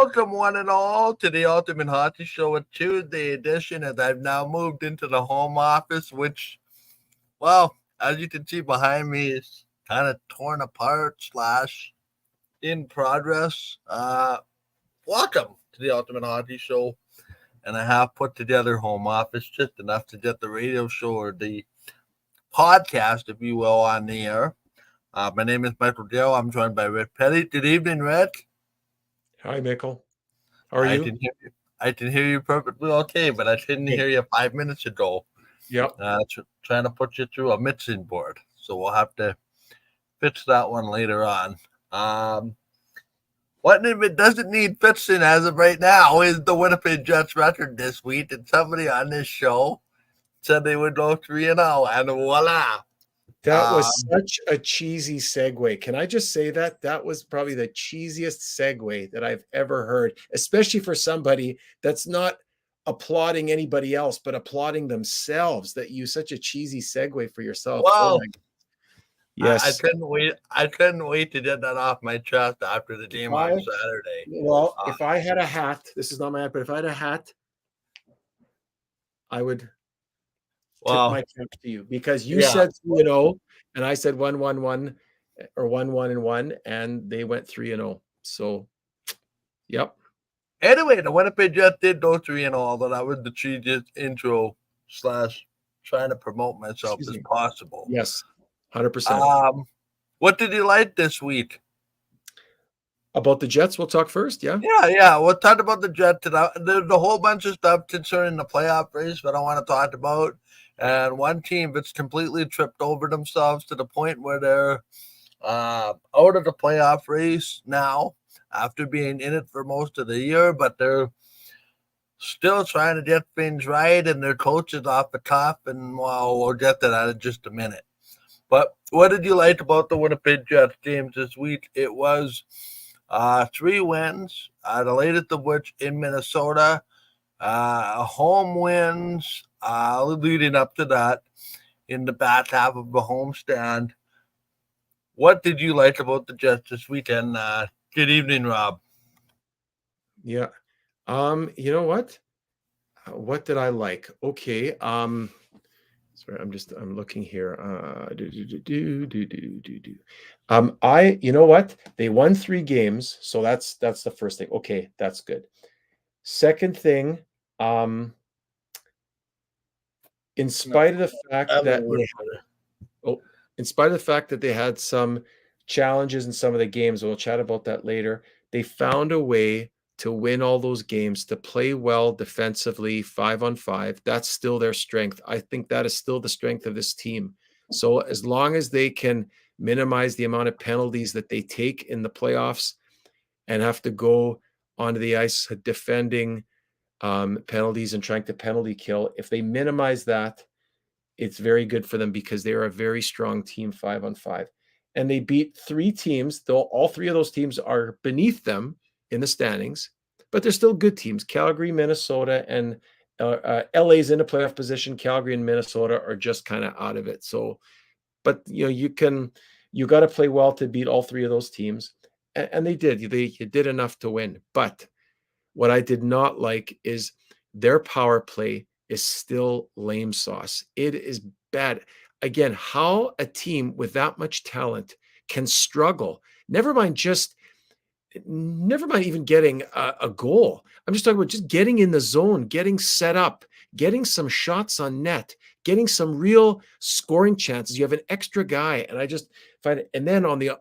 Welcome, one and all, to the Ultimate Hockey Show, a Tuesday edition. As I've now moved into the home office, which, well, as you can see behind me, is kind of torn apart slash in progress. Welcome to the Ultimate Hockey Show, and I have put together home office just enough to get the radio show or the podcast, if you will, on the air. My name is Michael Dale. I'm joined by Rick Petty. Good evening, Rick. Hi, Michael. How are I you? can hear you. I can hear you perfectly okay, but I couldn't Good. hear you 5 minutes ago. Yep. Trying to put you through a mixing board, so we'll have to fix that one later on. What if it doesn't need fixing as of right now is the Winnipeg Jets record this week, and somebody on this show said they would go 3-0, and voila. That was such a cheesy segue. Can I just say that? That was probably the cheesiest segue that I've ever heard, especially for somebody that's not applauding anybody else, but applauding themselves, that use such a cheesy segue for yourself. Well, Oh my yes. I couldn't wait. I couldn't wait to get that off my chest after the game on Saturday. Well, if I had a hat, this is not my hat, but if I had a hat, I would tip my cap to you, because you said 3-0 and I said 1-1-1 or 1-1-1, and they went 3-0. So, yep. Anyway, the Winnipeg Jets did go 3-0, although that was the cheesiest intro slash trying to promote myself as possible. Yes, 100%. What did you like this week? About the Jets, we'll talk first, yeah? Yeah. We'll talk about the Jets. There's a whole bunch of stuff concerning the playoff race that I want to talk about. And one team that's completely tripped over themselves to the point where they're out of the playoff race now after being in it for most of the year, but they're still trying to get things right, and their coach is off the cuff, and well, we'll get to that in just a minute. But what did you like about the Winnipeg Jets games this week? It was 3 wins, the latest of which in Minnesota, home wins leading up to that in the back half of the homestand. What did you like about the Jets this weekend? Good evening, Rob. Yeah. You know what? What did I like? Okay. Sorry, I'm looking here. You know what? They won 3 games, so that's the first thing. Okay, that's good. Second thing, in spite of the fact that they had some challenges in some of the games, we'll chat about that later, they found a way to win all those games, to play well defensively, 5-on-5. That's still their strength. I think that is still the strength of this team. So as long as they can minimize the amount of penalties that they take in the playoffs and have to go onto the ice defending penalties and trying to penalty kill, if they minimize that, it's very good for them, because they are a very strong team 5-on-5. And they beat 3 teams, though all 3 of those teams are beneath them in the standings, but they're still good teams. Calgary, Minnesota, and LA's in a playoff position. Calgary and Minnesota are just kind of out of it. So, but you got to play well to beat all 3 of those teams. And they did. They did enough to win. But what I did not like is their power play is still lame sauce. It is bad. Again, how a team with that much talent can struggle. Never mind even getting a goal. I'm just talking about just getting in the zone, getting set up, getting some shots on net, getting some real scoring chances. You have an extra guy, and I just find it. And then on the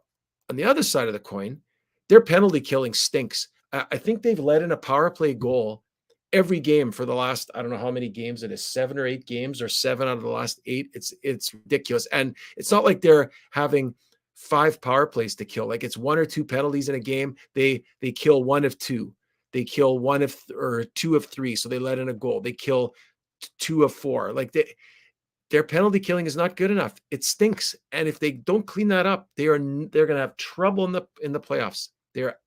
other side of the coin, their penalty killing stinks. I think they've let in a power play goal every game for the last, I don't know how many games it is, 7 or 8 games, or 7 out of the last 8. It's ridiculous. And it's not like they're having 5 power plays to kill. Like, it's 1 or 2 penalties in a game. They kill 1 of 2. They kill 1 of or 2 of 3. So they let in a goal. They kill 2 of 4. Like, their penalty killing is not good enough. It stinks. And if they don't clean that up, they're going to have trouble in the playoffs. They're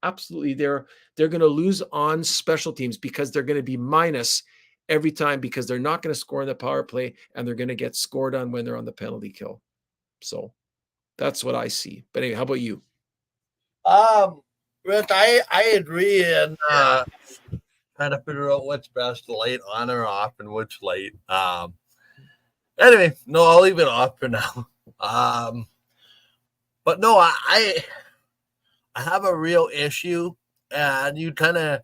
going to lose on special teams, because they're going to be minus every time, because they're not going to score in the power play, and they're going to get scored on when they're on the penalty kill. So that's what I see. But anyway, how about you? Rich, I agree, and trying to figure out what's best, light on or off, and which light. Anyway, no, I'll leave it off for now. Um, but no, I have a real issue, and you kind of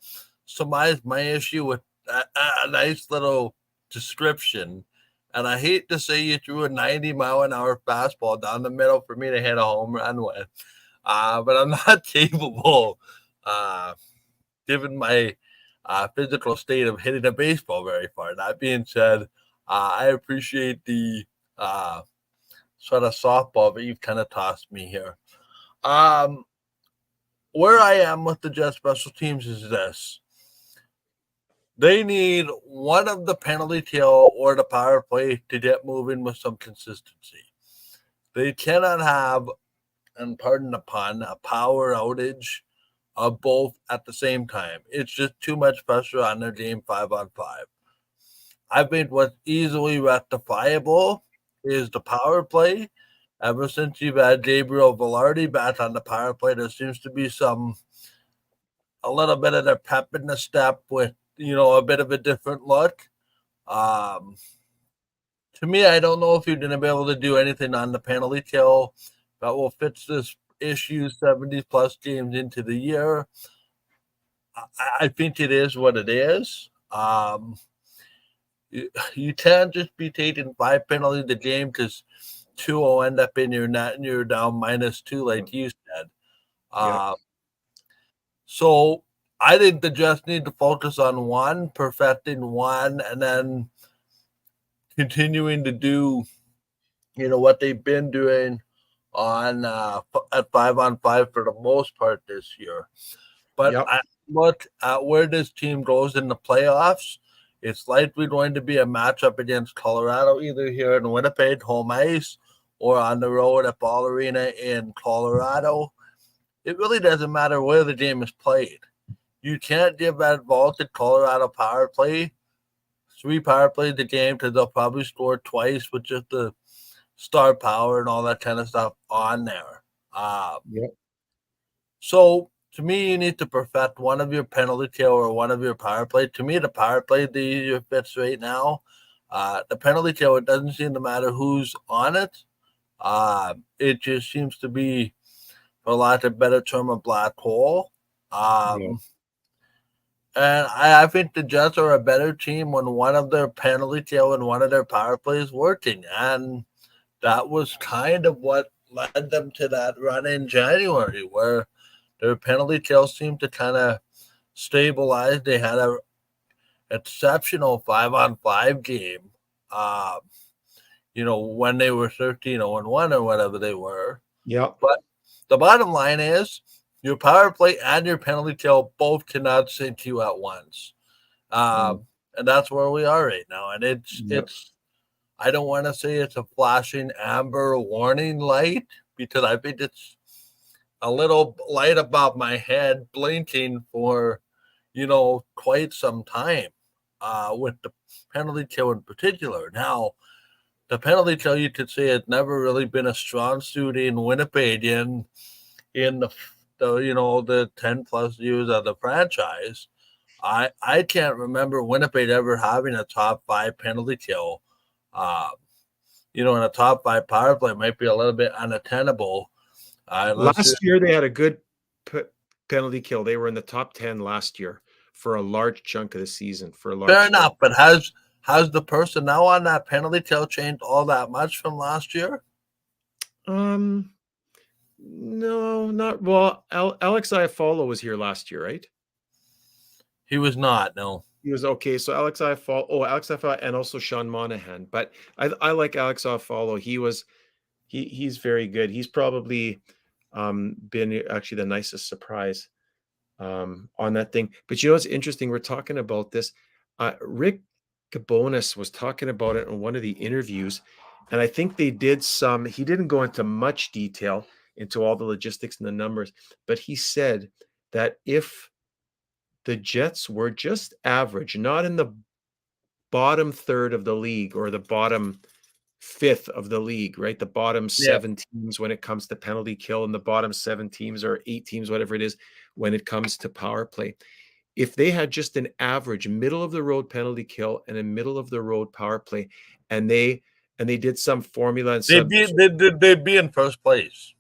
surmised my issue with a nice little description. And I hate to say you threw a 90-mile-an-hour fastball down the middle for me to hit a home run with, but I'm not capable, uh, given my physical state of hitting a baseball very far. That being said, I appreciate the uh, sort of softball that you've kind of tossed me here. Um, where I am with the Jet special teams is this. They need one of the penalty kill or the power play to get moving with some consistency. They cannot have, and pardon the pun, a power outage of both at the same time. It's just too much pressure on their game 5-on-5. I think what's easily rectifiable is the power play. Ever since you've had Gabriel Velarde back on the power play, there seems to be a little bit of their pep in the step with a bit of a different look. Um, to me, I don't know if you're going to be able to do anything on the penalty kill that will fix this issue 70 plus games into the year. I think it is what it is. You can't just be taking 5 penalties a game because 2 will end up in your net and you're down -2, like you said. Yeah. So I think the Jets need to focus on one, perfecting one, and then continuing to do, what they've been doing on at 5-on-5 for the most part this year. But Yep. I look at where this team goes in the playoffs. It's likely going to be a matchup against Colorado, either here in Winnipeg, home ice, or on the road at Ball Arena in Colorado. It really doesn't matter where the game is played. You can't give that vaulted Colorado power play 3 power plays a game because they'll probably score twice with just the star power and all that kind of stuff on there. Yep. So to me, you need to perfect one of your penalty kill or one of your power play. To me, the power play the easier fits right now. The penalty kill, it doesn't seem to matter who's on it. It just seems to be, for lack of a better term, a black hole. Yeah. And I think the Jets are a better team when one of their penalty kill and one of their power plays working. And that was kind of what led them to that run in January where their penalty kill seemed to kind of stabilize. They had a exceptional 5-on-5 game. When they were 13-0-1 or whatever they were. Yep. But the bottom line is your power play and your penalty kill both cannot sink you at once. And that's where we are right now. And it's I don't want to say it's a flashing amber warning light because I think it's a little light above my head blinking for, quite some time with the penalty kill in particular. Now, the penalty kill you could say has never really been a strong suit in Winnipeg in the 10 plus years of the franchise. I can't remember Winnipeg ever having a top 5 penalty kill. And a top 5 power play might be a little bit unattainable. Last year they had a good penalty kill. They were in the top 10 last year for a large chunk of the season. Fair enough, but has the personnel on that penalty kill changed all that much from last year? No, not well. Alex Iafallo was here last year, right? He was not. No, he was okay. So Alex Iafallo, and also Sean Monahan. But I like Alex Iafallo. He's very good. He's probably been actually the nicest surprise on that thing. But it's interesting. We're talking about this. Rick Gabonis was talking about it in one of the interviews, and I think they did he didn't go into much detail into all the logistics and the numbers, but he said that if the Jets were just average, not in the bottom third of the league or the bottom fifth of the league, right? The bottom Yeah. 7 teams when it comes to penalty kill, and the bottom 7 teams or 8 teams, whatever it is, when it comes to power play. If they had just an average middle of the road penalty kill and a middle of the road power play, and they did some formula and some They'd be in first place.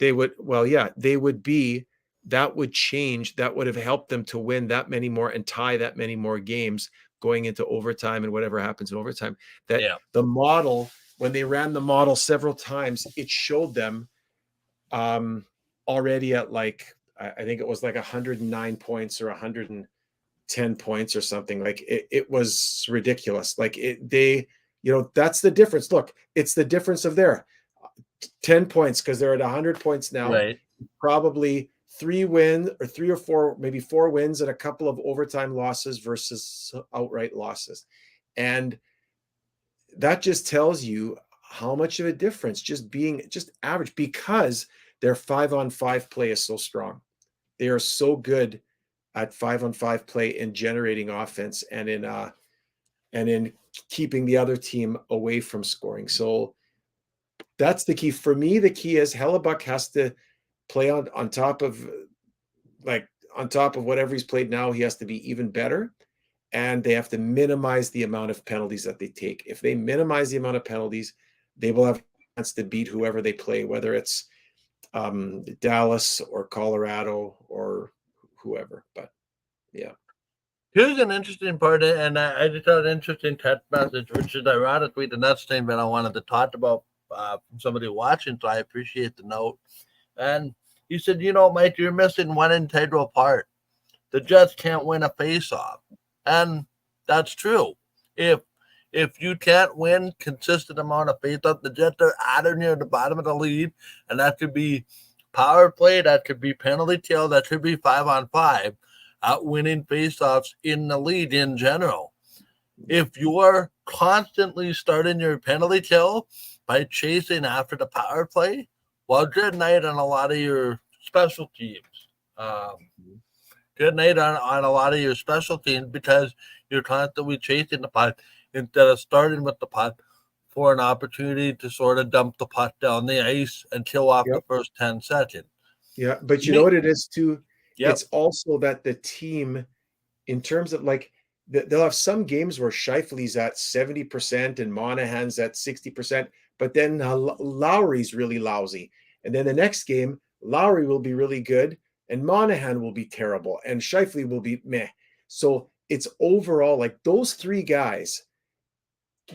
they would, well, yeah, they would be, that would change, that would have helped them to win that many more and tie that many more games going into overtime and whatever happens in overtime. That Yeah. the model, when they ran the model several times, it showed them already at like, I think it was like 109 points or 110 points or something. Like it was ridiculous. Like they, that's the difference. Look, it's the difference of their 10 points because they're at 100 points now. Right. Probably 3 wins or 3 or 4, maybe 4 wins and a couple of overtime losses versus outright losses. And that just tells you how much of a difference just being just average, because their 5-on-5 play is so strong. They are so good at 5-on-5 play in generating offense and in keeping the other team away from scoring. So that's the key for me. The key is Hellebuck has to play on top of whatever he's played now. He has to be even better, and they have to minimize the amount of penalties that they take. If they minimize the amount of penalties, they will have a chance to beat whoever they play, whether it's Dallas or Colorado or whoever. But yeah. Here's an interesting part, and I just got an interesting text message, which is ironically the next thing that I wanted to talk about from somebody watching, so I appreciate the note. And he said, Mike, you're missing one integral part. The Jets can't win a faceoff. And that's true. If you can't win consistent amount of faceoff, the Jets are at or near the bottom of the lead, and that could be power play, that could be penalty kill, that could be 5-on-5. At winning faceoffs in the league in general. If you're constantly starting your penalty kill by chasing after the power play, well, good night on a lot of your special teams. Good night on a lot of your special teams, because you're constantly chasing the puck instead of starting with the puck for an opportunity to sort of dump the puck down the ice and kill off the first 10 seconds. Yeah, but you know what it is too? Yep. It's also that the team, in terms of like, they'll have some games where Scheifele's at 70% and Monahan's at 60%, but then Lowry's really lousy. And then the next game, Lowry will be really good and Monahan will be terrible and Scheifele will be meh. So it's overall like those 3 guys,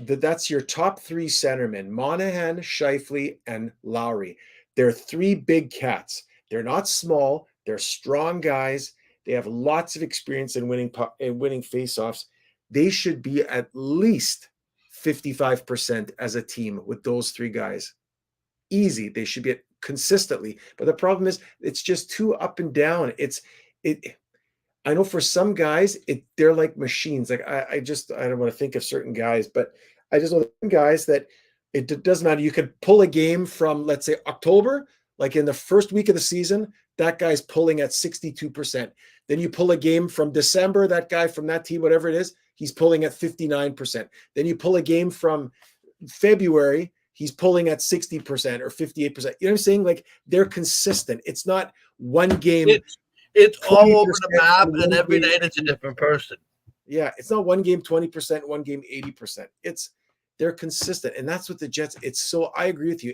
that's your top 3 centermen, Monahan, Scheifele, and Lowry. They're 3 big cats. They're not small. They're strong guys. They have lots of experience in winning faceoffs. They should be at least 55% as a team with those 3 guys. Easy. They should be at consistently. But the problem is it's just too up and down. I know for some guys, they're like machines. Like I don't want to think of certain guys, but I just know some guys that it doesn't matter. You could pull a game from, let's say, October, like in the first week of the season, that guy's pulling at 62%. Then you pull a game from December, that guy from that team, whatever it is, he's pulling at 59%. Then you pull a game from February, he's pulling at 60% or 58%. You know what I'm saying? Like they're consistent. It's not one game. It's all over the map, and every night it's a different person. Yeah, it's not one game 20%, one game 80%. They're consistent, and that's what the Jets. I agree with you.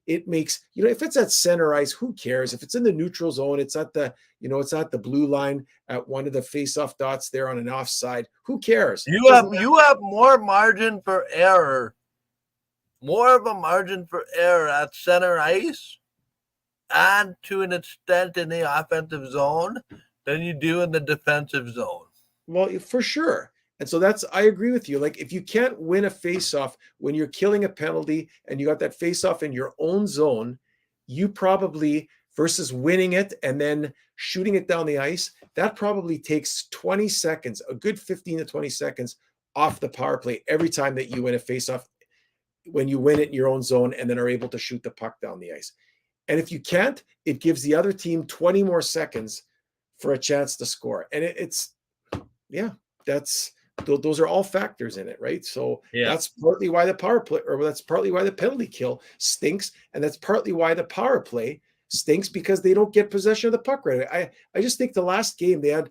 It makes, if it's at center ice, who cares? If it's in the neutral zone, it's at the blue line at one of the face-off dots there on an offside. Who cares? You have more margin for error, more of a margin for error at center ice, and to an extent in the offensive zone, than you do in the defensive zone. Well, for sure. And so I agree with you. Like if you can't win a faceoff when you're killing a penalty and you got that faceoff in your own zone, you probably, versus winning it and then shooting it down the ice, that probably takes 20 seconds, a good 15 to 20 seconds off the power play every time that you win a faceoff, when you win it in your own zone and then are able to shoot the puck down the ice. And if you can't, it gives the other team 20 more seconds for a chance to score. And those are all factors in it, right? So Yeah. that's partly why the power play, or that's partly why the penalty kill stinks, and that's partly why the power play stinks because they don't get possession of the puck right. I just think the last game they had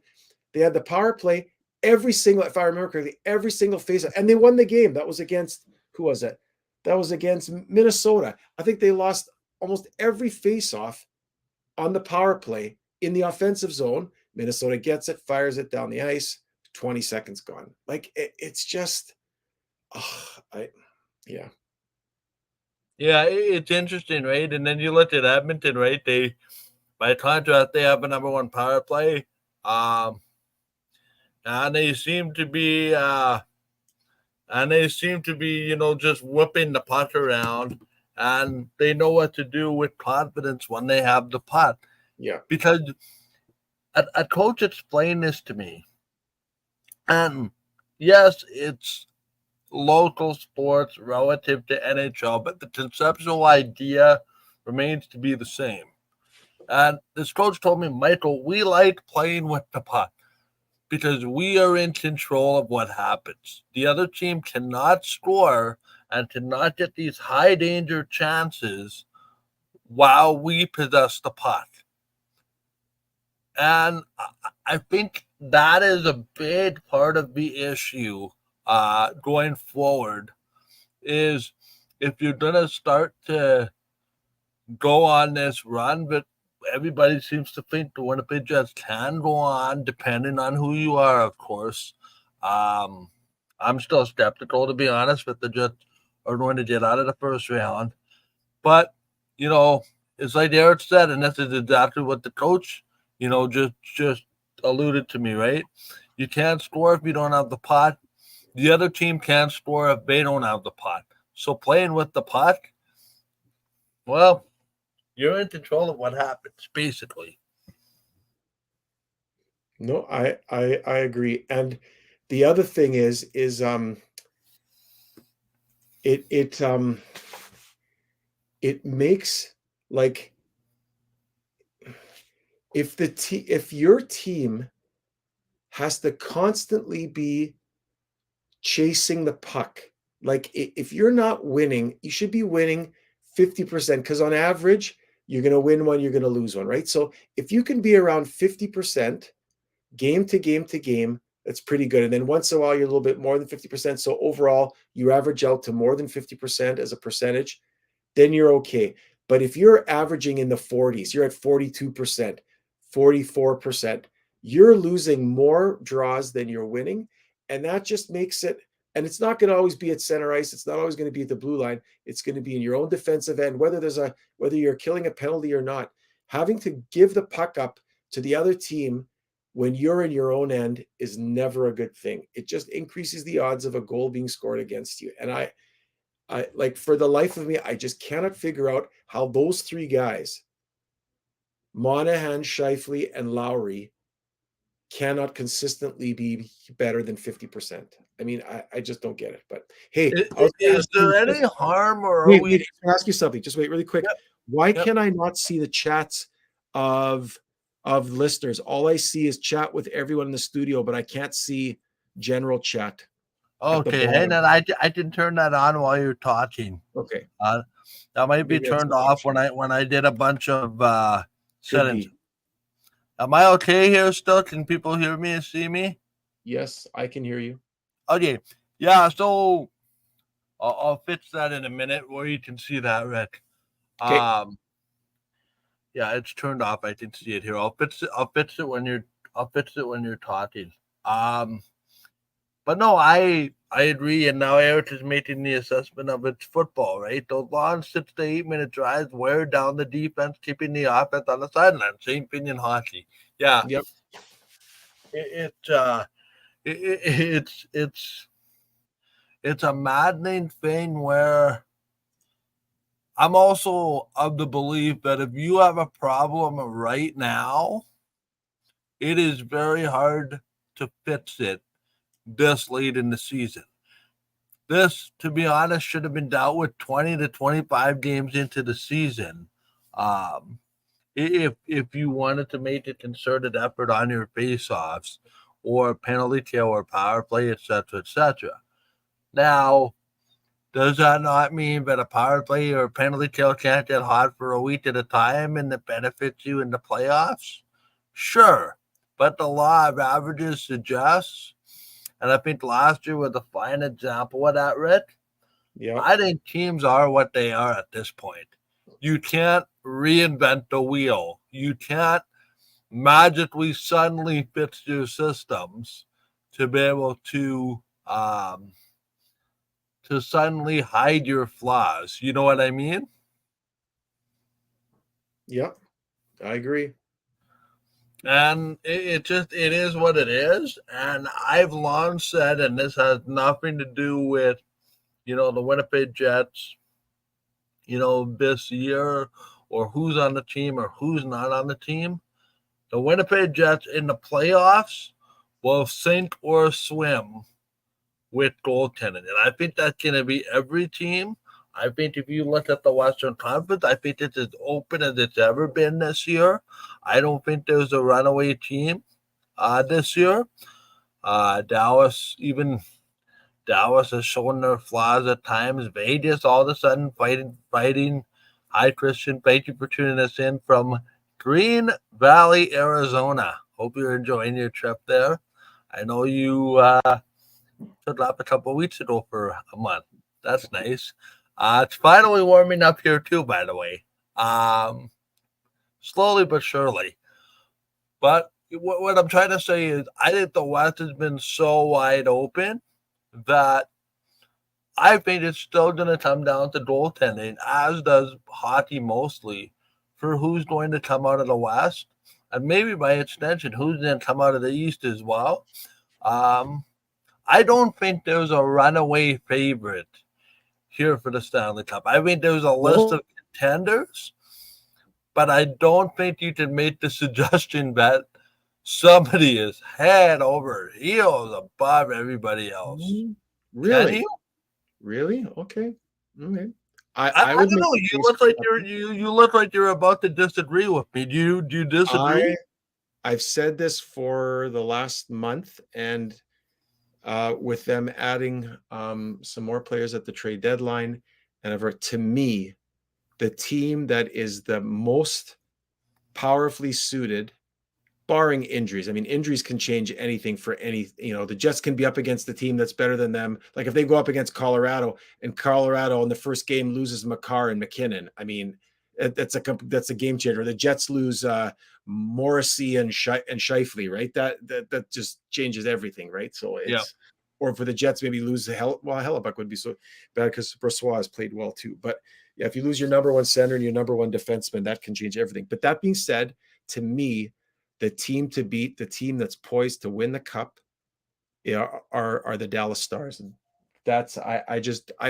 the power play every single, if I remember correctly, every single face, and they won the game. That was against, who was it? That was against Minnesota. I think they lost almost every face-off on the power play in the offensive zone. Minnesota gets it, fires it down the ice. 20 seconds gone. Like it's just, oh, yeah. Yeah, it's interesting, right? And then you look at Edmonton, right? They, by contrast, they have a number one power play. And they seem to be just whipping the puck around, and they know what to do with confidence when they have the puck. Yeah. Because a coach explained this to me. And yes, it's local sports relative to NHL, but the conceptual idea remains to be the same. And this coach told me, Michael, we like playing with the puck because we are in control of what happens. The other team cannot score and cannot get these high danger chances while we possess the puck. And I think that is a big part of the issue going forward is if you're going to start to go on this run, but everybody seems to think the Winnipeg Jets can go on, depending on who you are, of course. I'm still skeptical, to be honest, that the Jets are going to get out of the first round. But, it's like Eric said, and this is exactly what the coach, just alluded to me, right? You can't score if you don't have the puck. The other team can't score if they don't have the puck. So playing with the puck, well, you're in control of what happens, basically. No, I agree. And the other thing is it makes, like, if your team has to constantly be chasing the puck, like if you're not winning, you should be winning 50%, because on average you're going to win one, you're going to lose one, right? So if you can be around 50% game to game to game, that's pretty good. And then once in a while you're a little bit more than 50%, so overall you average out to more than 50% as a percentage, then you're okay. But if you're averaging in the 40s, you're at 42%, 44%, you're losing more draws than you're winning. And that just makes it, and it's not going to always be at center ice. It's not always going to be at the blue line. It's going to be in your own defensive end, whether you're killing a penalty or not. Having to give the puck up to the other team when you're in your own end is never a good thing. It just increases the odds of a goal being scored against you. And I like, for the life of me, I just cannot figure out how those three guys, Monahan, Scheifele, and Lowry, cannot consistently be better than 50%. I mean, I just don't get it. But hey, Is there any harm, or are wait, I'll ask you something. Just wait really quick. Yep. Why can I not see the chats of listeners? All I see is chat with everyone in the studio, but I can't see general chat. Okay, hey, then I didn't turn that on while you're talking. Okay. That might be turned off when I did a bunch of settings. Am I okay here still? Can people hear me and see me? Yes, I can hear you. Okay. Yeah, so I'll fix that in a minute where you can see that, Rick. Okay. Yeah, it's turned off. I can see it here. I'll fix it when you're talking. But no, I agree. And now Eric is making the assessment of it's football, right? Those long 6 to 8 minute drives wear down the defense, keeping the offense on the sideline. Same thing in hockey. Yeah. Yep. It's a maddening thing where I'm also of the belief that if you have a problem right now, it is very hard to fix it this late in the season. This, to be honest, should have been dealt with 20 to 25 games into the season. If you wanted to make a concerted effort on your faceoffs, or penalty kill or power play, etc., etc. Now, does that not mean that a power play or a penalty kill can't get hot for a week at a time and it benefits you in the playoffs? Sure. But the law of averages suggests, and I think last year was a fine example of that, Rick. Yep. I think teams are what they are at this point. You can't reinvent the wheel. You can't magically suddenly fix your systems to be able to suddenly hide your flaws. You know what I mean? Yep. I agree. And it is what it is. And I've long said, and this has nothing to do with, the Winnipeg Jets, this year, or who's on the team or who's not on the team. The Winnipeg Jets in the playoffs will sink or swim with goaltending. And I think that's going to be every team. I think if you look at the Western Conference, I think it's as open as it's ever been this year. I don't think there's a runaway team this year. Dallas has shown their flaws at times. Vegas all of a sudden fighting. Hi, Christian. Thank you for tuning us in from Green Valley, Arizona. Hope you're enjoying your trip there. I know you took off a couple of weeks ago for a month. That's nice. It's finally warming up here too, by the way. Slowly but surely. But what I'm trying to say is, I think the West has been so wide open that I think it's still going to come down to goaltending, as does hockey mostly, for who's going to come out of the West, and maybe by extension, who's going to come out of the East as well. I don't think there's a runaway favorite here for the Stanley Cup. I think there's a list of contenders, but I don't think you can make the suggestion that somebody is head over heels above everybody else. Really? Can you? Really? Okay. Okay. I would don't know. make You look like you look like you're about to disagree with me. Do you disagree? I've said this for the last month, and with them adding some more players at the trade deadline, and to me, the team that is the most powerfully suited, barring injuries. I mean, injuries can change anything for any, the Jets can be up against the team that's better than them. Like if they go up against Colorado and Colorado in the first game loses Makar and McKinnon, I mean, that's a game changer. The Jets lose Morrissey and Scheifele, right? That just changes everything, right? So it's, or for the Jets, maybe lose Hellebuck would be so bad because Brossoit has played well too. But yeah, if you lose your number one center and your number one defenseman, that can change everything. But that being said, to me, the team to beat, the team that's poised to win the cup, are the Dallas Stars. And that's, I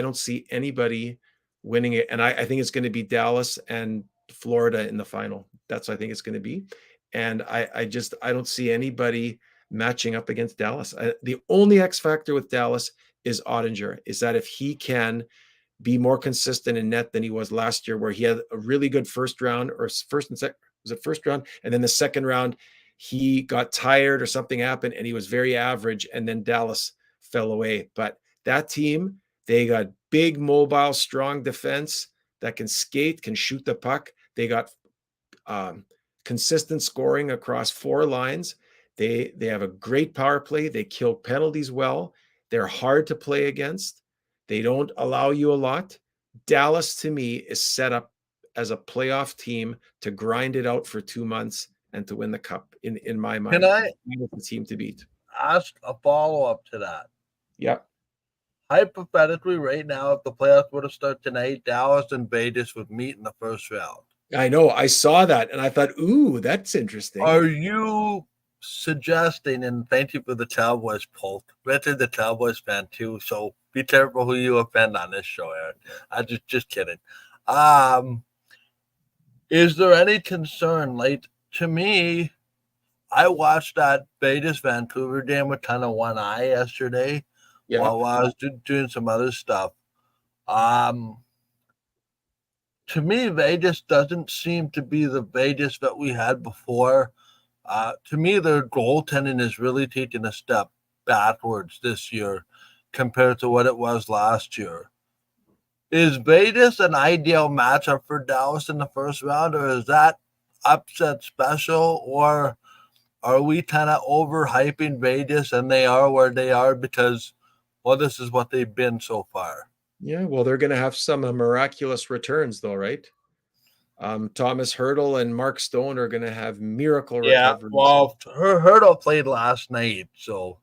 don't see anybody winning it. And I think it's going to be Dallas and Florida in the final. That's what I think it's going to be. And I don't see anybody matching up against Dallas. The only X factor with Dallas is Ottinger, is that if he can be more consistent in net than he was last year, where he had a really good first round, or first and second, was it first round? And then the second round, he got tired or something happened and he was very average, and then Dallas fell away. But that team, they got big, mobile, strong defense that can skate, can shoot the puck. They got consistent scoring across four lines. They have a great power play. They kill penalties well. They're hard to play against. They don't allow you a lot. Dallas, to me, is set up as a playoff team to grind it out for 2 months and to win the cup. In my mind, Can I the team to beat? ask a follow-up to that? Yep. Hypothetically, right now, if the playoffs were to start tonight, Dallas and Vegas would meet in the first round. I know. I saw that and I thought, ooh, that's interesting. Are you suggesting, and thank you for the Cowboys poll, Richard's a Cowboys fan too, so be careful who you offend on this show, Aaron. I'm just kidding. Is there any concern? Like, to me, I watched that Vegas Vancouver game with kind of one eye yesterday while I was doing some other stuff. To me, Vegas doesn't seem to be the Vegas that we had before To me, their goaltending is really taking a step backwards this year compared to what it was last year. Is Vegas an ideal matchup for Dallas in the first round, or is that upset special, or are we kind of overhyping Vegas and they are where they are because, well, this is what they've been so far? Yeah, well, they're gonna have some miraculous returns though, right? Thomas Hurdle and Mark Stone are gonna have miracle Yeah, recoveries. well, Hurdle played last night, so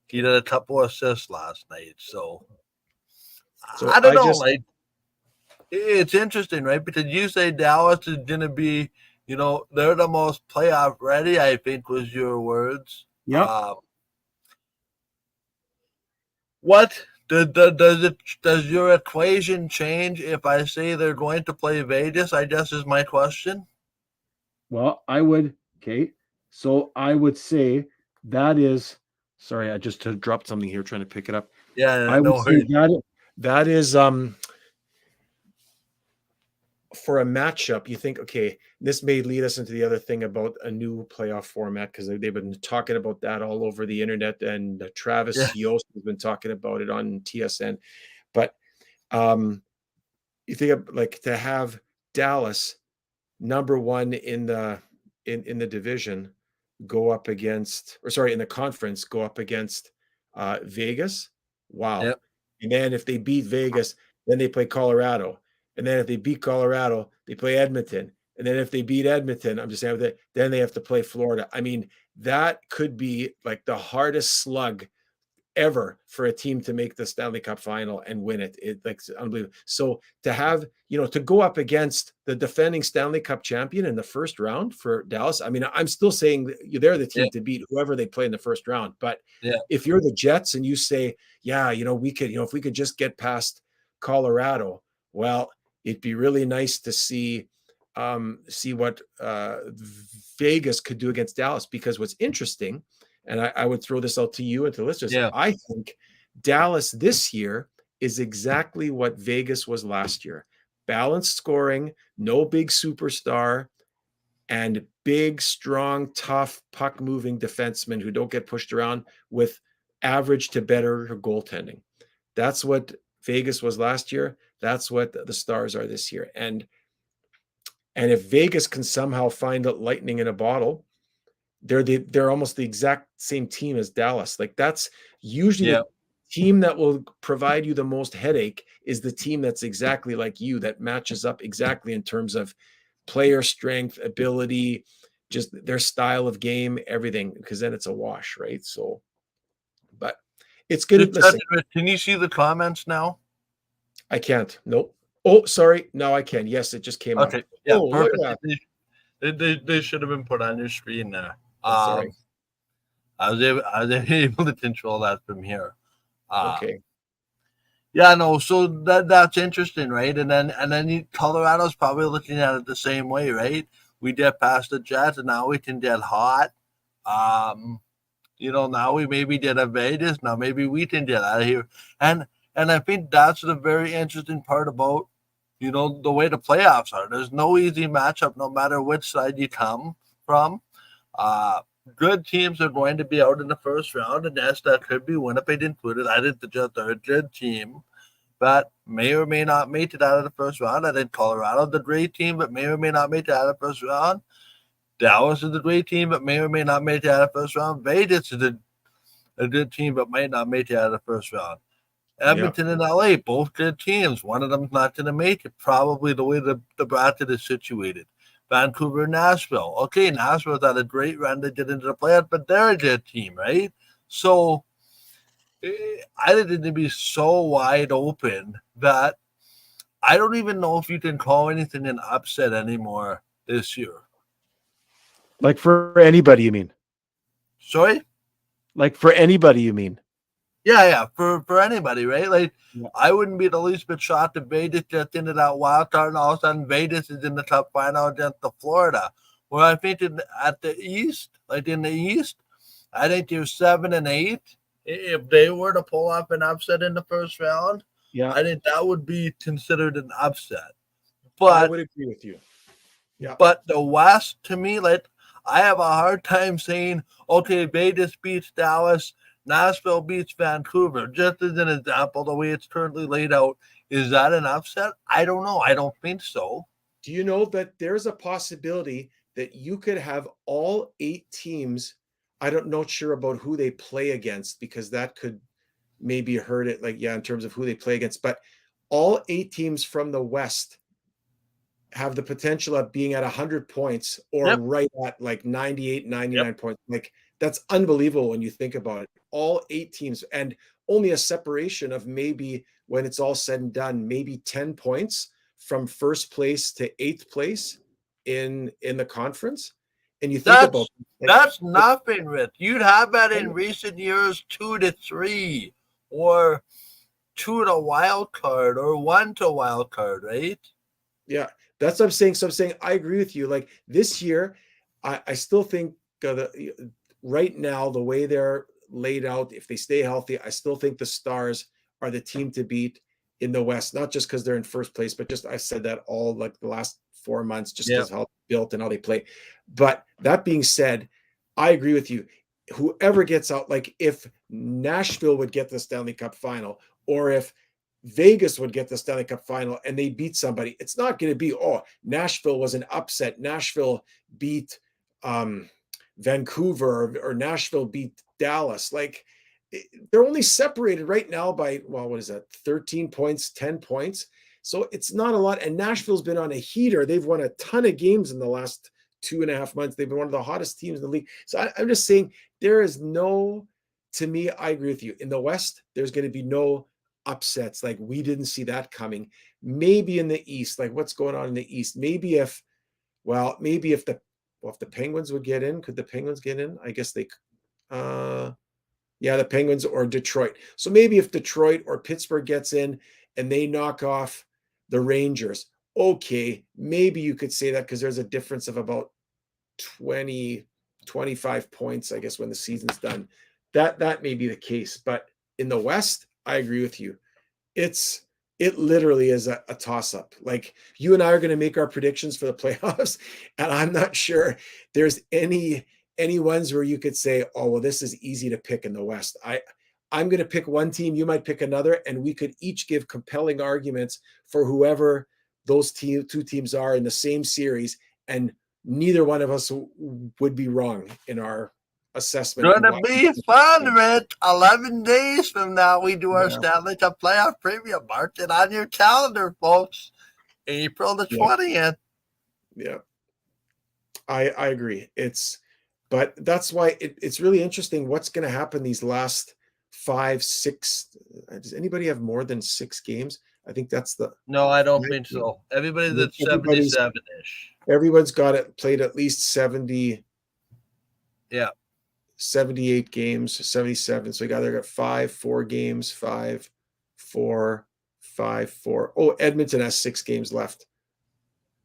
he did a couple assists last night. So So I don't I know. just Like, it's interesting, right? Because you say Dallas is going to be, they're the most playoff ready, I think was your words. Yep. What does your equation change if I say they're going to play Vegas? I guess is my question. Well, okay. So I would say that is, sorry, I just dropped something here trying to pick it up. Yeah, I would no say worries. that is for a matchup, you think, okay, this may lead us into the other thing about a new playoff format because they've been talking about that all over the internet, and Travis Yeah, Yost has been talking about it on TSN. But you think of like to have Dallas number one in the division go up against, or sorry, in the conference go up against Vegas. Wow. yep, And then if they beat Vegas, then they play Colorado. And then if they beat Colorado, they play Edmonton. And then if they beat Edmonton, I'm just saying that, then they have to play Florida. I mean, that could be like the hardest slug ever for a team to make the Stanley Cup final and win it. It's unbelievable. So to have, to go up against the defending Stanley Cup champion in the first round for Dallas, I mean, I'm still saying they're the team yeah, to beat whoever they play in the first round. But yeah, if you're the Jets and you say, yeah, we could, if we could just get past Colorado, well, it'd be really nice to see what Vegas could do against Dallas, because what's interesting, and I would throw this out to you and to listeners, yeah. I think Dallas this year is exactly what Vegas was last year. Balanced scoring, no big superstar, and big, strong, tough, puck-moving defensemen who don't get pushed around with average to better goaltending. That's what Vegas was last year. That's what the Stars are this year. And if Vegas can somehow find a lightning in a bottle, they're almost the exact same team as Dallas. Like, that's usually Yeah. the team that will provide you the most headache is the team that's exactly like you, that matches up exactly in terms of player strength, ability, just their style of game, everything, because then it's a wash, right? So, but it's good. Listen, Can you see the comments now? I can't. Nope. Oh, sorry. Now I can. Yes, it just came up. Okay, yeah, Oh, look at perfect. that. They should have been put on your screen there. Oh, sorry. I was able to control that from here. Okay. Yeah, no, so that's interesting, right? And then Colorado's probably looking at it the same way, right? We get past the Jets, and now we can get hot. Now we maybe did a Vegas. Now maybe we can get out of here. And I think that's the very interesting part about, the way the playoffs are. There's no easy matchup, no matter which side you come from. Uh, Good teams are going to be out in the first round, and yes, that could be Winnipeg included. I think the Jets are a good team that may or may not make it out of the first round. I think Colorado's a great team, but may or may not make it out of the first round. Dallas is a great team, but may or may not make it out of the first round. Vegas is a good team, but might not make it out of the first round. Edmonton and LA, both good teams. One of them's not going to make it, probably the way the bracket is situated. Vancouver, Nashville. Okay, Nashville's had a great run to get into the playoffs, but they're a good team, right? So I think it to be so wide open that I don't even know if you can call anything an upset anymore this year. Like for anybody, you mean? Sorry? Like for anybody, you mean? Yeah, for anybody, right? Like, Yeah. I wouldn't be the least bit shocked if Vegas gets into that wild card and all of a sudden Vegas is in the cup final against the Florida. Where I think in the East, I think you're 7 and 8. If they were to pull off an upset in the first round, Yeah. I think that would be considered an upset. I But would agree with you. Yeah. But the West, to me, like, I have a hard time saying, okay, Vegas beats Dallas, Nashville beats Vancouver. Just as an example, the way it's currently laid out, is that an upset? I don't know. I don't think so. Do you know that there's a possibility that you could have all 8 teams? I don't know sure about who they play against, because that could maybe hurt it, like, yeah, in terms of who they play against, but all 8 teams from the West have the potential of being at 100 points or Yep. right at like 98, 99 points. Like, that's unbelievable when you think about it. All 8 teams, and only a separation of, maybe when it's all said and done, maybe 10 points from first place to 8th place in the conference. And you think That's about that's nothing, Rich. You'd have that in recent years, 2 to 3, or 2 to wild card, or 1 to wild card, right? Yeah, that's what I'm saying. So I'm saying I agree with you. Like, this year, I still think right now, the way they're laid out, if they stay healthy, I still think the Stars are the team to beat in the West. Not just because they're in first place, but just I've said that all like the last 4 months, just because how they're built and how they play. But that being said, I agree with you. Whoever gets out, like if Nashville would get the Stanley Cup final, or if Vegas would get the Stanley Cup final and they beat somebody, it's not going to be, oh, Nashville was an upset. Nashville beat Vancouver, or Nashville beat Dallas. Like, they're only separated right now by, well, what is that? 13 points, 10 points. So it's not a lot. And Nashville's been on a heater. They've won a ton of games in the last 2.5 months. They've been one of the hottest teams in the league. So I'm just saying, there is no, to me, I agree with you. In the West, there's going to be no upsets. Like, we didn't see that coming. Maybe in the East, like what's going on in the East, maybe if the Penguins would get in, could the Penguins get in? I guess they the Penguins or Detroit. So maybe if Detroit or Pittsburgh gets in and they knock off the Rangers, okay, maybe you could say that, because there's a difference of about 20, 25 points, I guess, when the season's done. That may be the case. But in the West, I agree with you. It literally is a toss-up. Like, you and I are going to make our predictions for the playoffs, and I'm not sure there's any ones where you could say, oh, well, this is easy to pick in the West. I'm going to pick one team, you might pick another, and we could each give compelling arguments for whoever those two teams are in the same series, and neither one of us would be wrong in our assessment. Gonna be fun, Rich. 11 days from now, we do our Stanley Cup playoff preview. Mark it on your calendar, folks. April the 20th. Yeah, I agree. But that's why it's really interesting what's going to happen these last 5, 6. Does anybody have more than 6 games? I think that's the. No, I don't think so. Everybody's at 77-ish. Everyone's got it played at least 70. Yeah. 78 games, 77. So you got 4 games, 5, 4, 5, 4. Oh, Edmonton has 6 games left.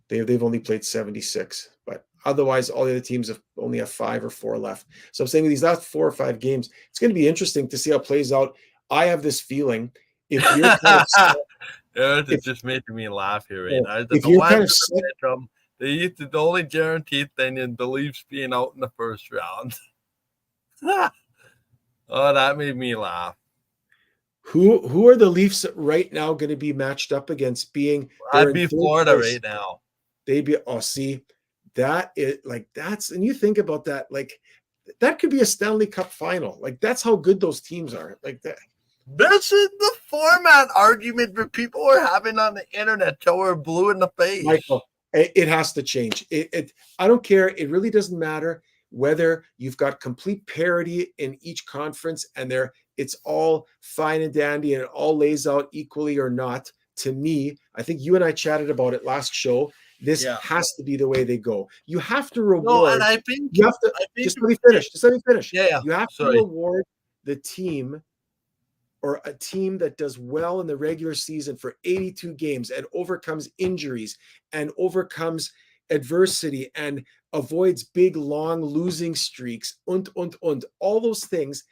They've only played 76, but otherwise all the other teams only have 5 or 4 left. So I'm saying with these last 4 or 5 games, it's going to be interesting to see how it plays out. I have this feeling, if you're kind of it's just making me laugh here right now. If you're kind of the only guaranteed thing is the Leafs being out in the first round. Oh, that made me laugh. Who are the Leafs right now going to be matched up against? I'd be Florida right now. They'd be, and you think about that, like, that could be a Stanley Cup final. Like, that's how good those teams are. Like that. This is the format argument that people are having on the internet till we're blue in the face. Michael, it has to change. I don't care. It really doesn't matter whether you've got complete parity in each conference and it's all fine and dandy and it all lays out equally or not. To me, I think you and I chatted about it last show. This has to be the way they go. You have to reward. No, and I think you have to just let me finish. Just let me finish. Yeah. You have to reward the team, or a team that does well in the regular season for 82 games and overcomes injuries and overcomes adversity and avoids big, long losing streaks, all those things,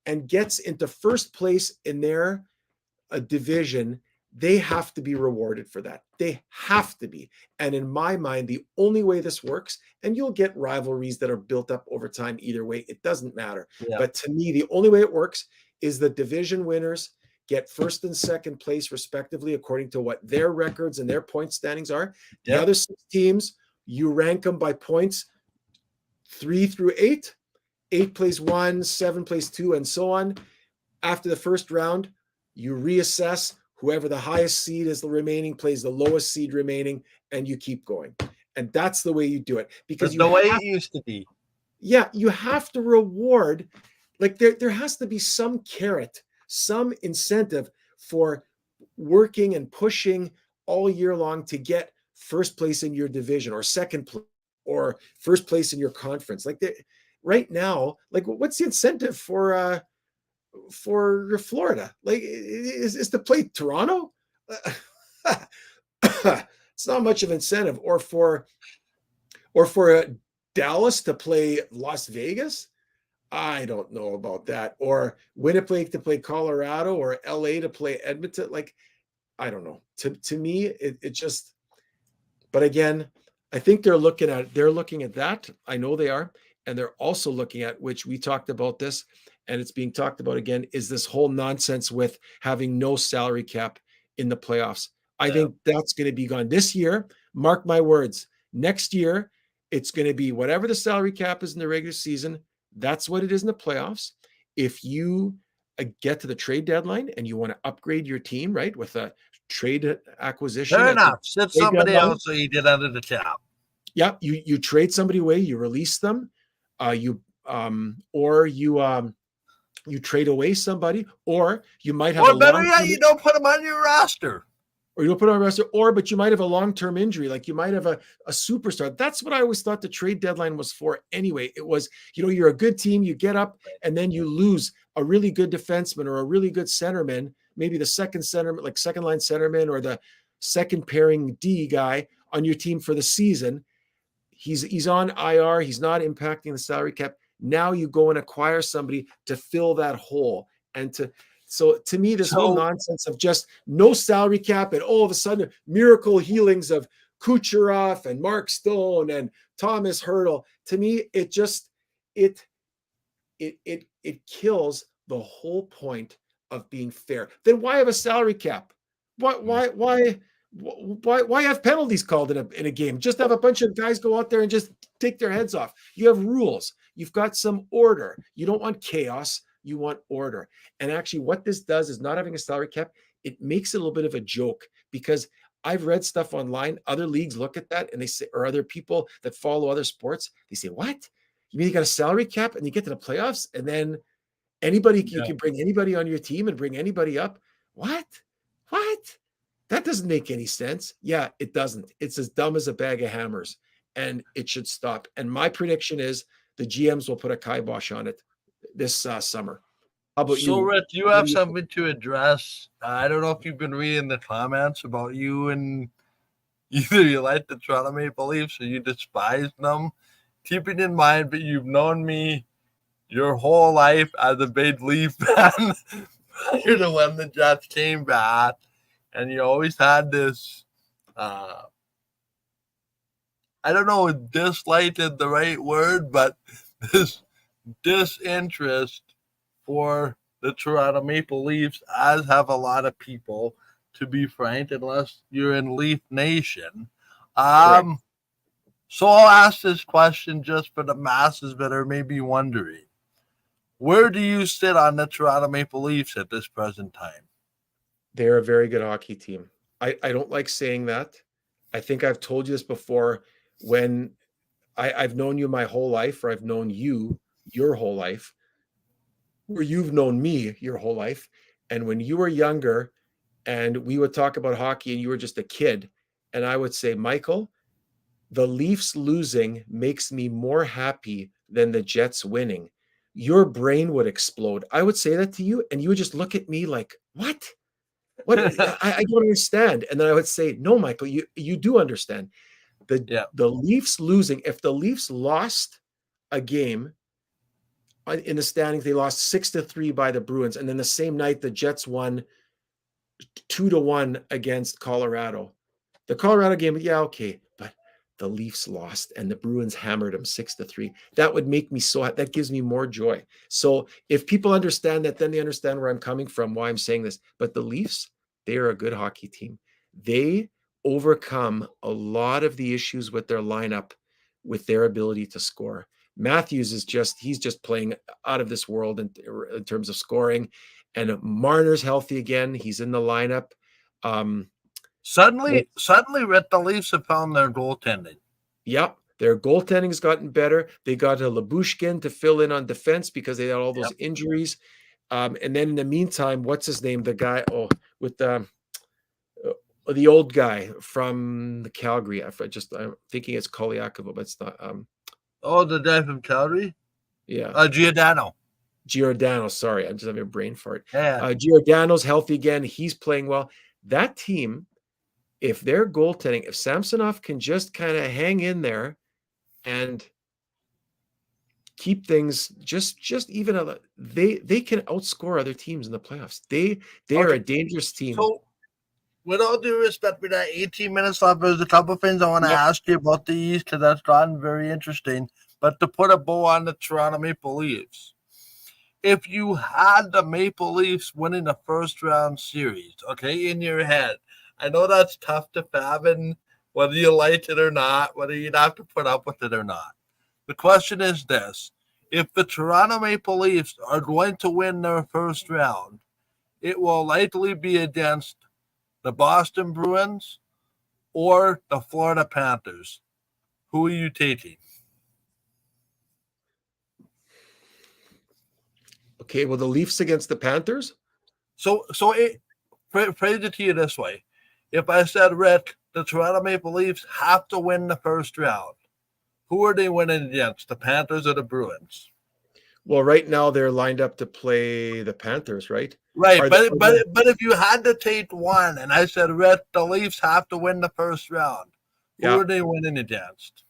and gets into first place in their division. they have to be rewarded for that. They have to be. And in my mind, the only way this works, and you'll get rivalries that are built up over time either way, it doesn't matter. Yeah. But to me, the only way it works is the division winners get first and second place respectively according to what their records and their point standings are. The other 6 teams, you rank them by points 3 through 8. 8 plays 1, 7 plays 2, and so on. After the first round, you reassess. Whoever the highest seed is the remaining plays the lowest seed remaining, and you keep going. And that's the way you do it. Because the way it used to be. Yeah, you have to reward. Like there has to be some carrot, some incentive for working and pushing all year long to get first place in your division or second place or first place in your conference. Like right now, like what's the incentive for Florida? Like is to play Toronto? It's not much of incentive. Or for Dallas to play Las Vegas? I don't know about that. Or Winnipeg to play Colorado, or LA to play Edmonton. Like, I don't know. To me, it just, but again, I think they're looking at that. I know they are. And they're also looking at, which we talked about this, and it's being talked about again, is this whole nonsense with having no salary cap in the playoffs. I think that's going to be gone this year. Mark my words. Next year, it's going to be whatever the salary cap is in the regular season. That's what it is in the playoffs. If you get to the trade deadline and you want to upgrade your team, right, with a trade acquisition. Fair enough. Sit somebody else so you did under the cap. Yeah, you trade somebody away, you release them, you trade away somebody, or you might have or better yet, you don't put them on your roster. Or you don't put on a roster, but you might have a long-term injury, like you might have a superstar. That's what I always thought the trade deadline was for anyway. It was, you're a good team, you get up, and then you lose a really good defenseman or a really good centerman, maybe the second centerman, like second line centerman, or the second pairing D guy on your team for the season. He's on IR, he's not impacting the salary cap. Now you go and acquire somebody to fill that hole. So to me, this whole nonsense of just no salary cap and all of a sudden miracle healings of Kucherov and Mark Stone and Thomas Hertl, to me, it just it kills the whole point of being fair. Then why have a salary cap? Why have penalties called in a game? Just have a bunch of guys go out there and just take their heads off. You have rules. You've got some order. You don't want chaos. You want order. And actually what this does is not having a salary cap, it makes it a little bit of a joke, because I've read stuff online. Other leagues look at that and they say, or other people that follow other sports, they say, what? You mean you got a salary cap and you get to the playoffs and then you can bring anybody on your team and bring anybody up? What? That doesn't make any sense. Yeah, it doesn't. It's as dumb as a bag of hammers, and it should stop. And my prediction is the GMs will put a kibosh on it this summer. How about you? So, Rich, you have something to address. I don't know if you've been reading the comments about you, and either you like the Toronto Maple Leafs or you despise them. Keep it in mind, but you've known me your whole life as a big Leaf fan prior to when the Jets came back, and you always had this, I don't know if dislike is the right word, but this disinterest for the Toronto Maple Leafs, as have a lot of people, to be frank, unless you're in Leaf Nation. So I'll ask this question just for the masses that are maybe wondering. Where do you sit on the Toronto Maple Leafs at this present time? They're a very good hockey team. I don't like saying that. I think I've told you this before. When I've known you my whole life, or I've known you your whole life, or you've known me your whole life. And when you were younger and we would talk about hockey and you were just a kid, and I would say, Michael, the Leafs losing makes me more happy than the Jets winning, your brain would explode. I would say that to you, and you would just look at me like, what? I don't understand. And then I would say, no, Michael, you do understand. The Leafs losing, if the Leafs lost a game in the standings, they lost 6-3 by the Bruins, and then the same night the Jets won 2-1 against Colorado. The Colorado game, yeah, okay, but the Leafs lost and the Bruins hammered them 6-3. That would make me that gives me more joy. So if people understand that, then they understand where I'm coming from, why I'm saying this. But the Leafs, they are a good hockey team. They overcome a lot of the issues with their lineup with their ability to score. Matthews he's just playing out of this world in terms of scoring. And Marner's healthy again. He's in the lineup. Suddenly, Red, the Leafs have found their goaltending. Yep. Their goaltending has gotten better. They got a Labushkin to fill in on defense because they had all those injuries. And then in the meantime, what's his name? The guy, with the old guy from the Calgary. I'm thinking it's Kolyakova, but it's not. The guy from Calgary? Yeah. Giordano. Sorry, I'm just having a brain fart. Yeah. Giordano's healthy again. He's playing well. That team, if their goaltending, if Samsonov can just kind of hang in there and keep things just even they can outscore other teams in the playoffs. They are a dangerous team. So, with all due respect, we got 18 minutes left. There's a couple of things I want to ask you about the East because that's gotten very interesting. But to put a bow on the Toronto Maple Leafs, if you had the Maple Leafs winning the first round series, okay, in your head, I know that's tough to fathom, whether you like it or not, whether you'd have to put up with it or not. The question is this: if the Toronto Maple Leafs are going to win their first round, it will likely be against the Boston Bruins or the Florida Panthers. Who are you taking? Okay, well, the Leafs against the Panthers? So phrase it to you this way. If I said, Rick, the Toronto Maple Leafs have to win the first round, who are they winning against, the Panthers or the Bruins? Well, right now they're lined up to play the Panthers, right? Right, but if you had to take one, and I said, Rick, the Leafs have to win the first round, who are they winning against?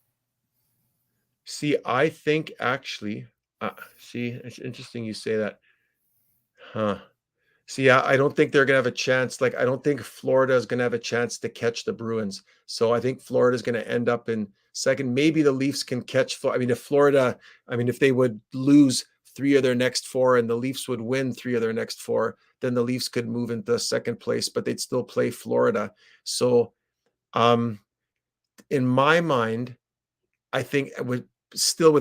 See, I think actually, it's interesting you say that. See, I don't think they're going to have a chance. Like, I don't think Florida is going to have a chance to catch the Bruins. So I think Florida is going to end up in second. Maybe the Leafs can catch. If they would lose 3 of their next 4 and the Leafs would win 3 of their next 4, then the Leafs could move into second place, but they'd still play Florida. So, in my mind, I think with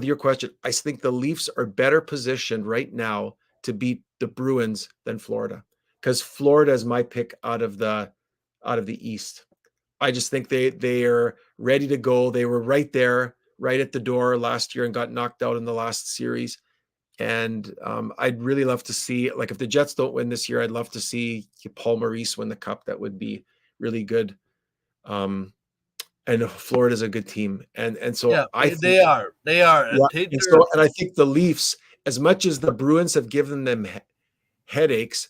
your question, I think the Leafs are better positioned right now to beat the Bruins than Florida, because Florida is my pick out of the East. I just think they are ready to go. They were right there, right at the door last year and got knocked out in the last series. And I'd really love to see, like, if the Jets don't win this year, I'd love to see Paul Maurice win the cup. That would be really good. And Florida's a good team, and so I think they are. Yeah. And I think the Leafs, as much as the Bruins have given them headaches,